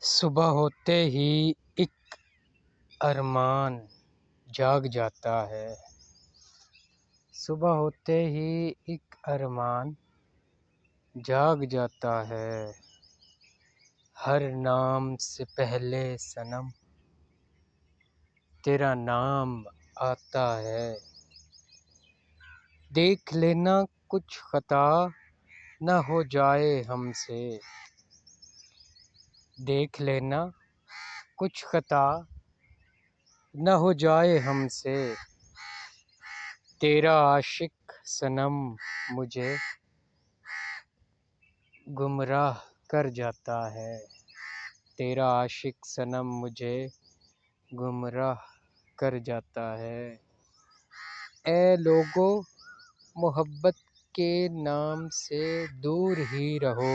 صبح ہوتے ہی ایک ارمان جاگ جاتا ہے۔ صبح ہوتے ہی ایک ارمان جاگ جاتا ہے۔ ہر نام سے پہلے صنم تیرا نام آتا ہے۔ دیکھ لینا کچھ خطا نہ ہو جائے ہم سے۔ دیکھ لینا کچھ خطا نہ ہو جائے ہم سے۔ تیرا عاشق صنم مجھے گمراہ کر جاتا ہے۔ تیرا عاشق صنم مجھے گمراہ کر جاتا ہے۔ اے لوگو محبت کے نام سے دور ہی رہو۔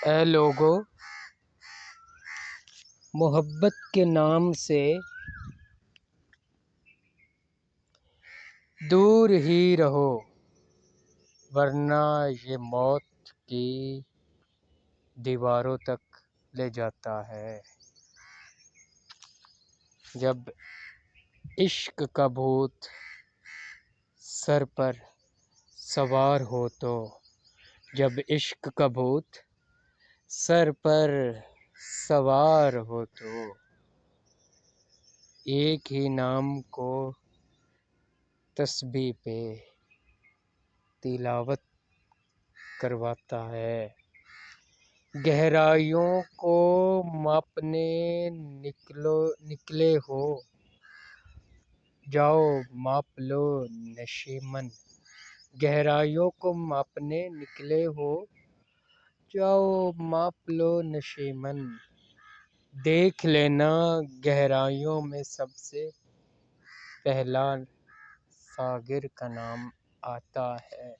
اے لوگو محبت کے نام سے دور ہی رہو، ورنہ یہ موت کی دیواروں تک لے جاتا ہے۔ جب عشق کا بھوت سر پر سوار ہو تو، جب عشق کا بھوت سر پر سوار ہو تو، ایک ہی نام کو تسبیح پہ تلاوت کرواتا ہے۔ گہرائیوں کو ماپنے نکلے ہو، جاؤ ماپ لو نشیمن۔ گہرائیوں کو ماپنے نکلے ہو، جاؤ ماپ لو نشیمن۔ دیکھ لینا گہرائیوں میں سب سے پہلا ساغر کا نام آتا ہے۔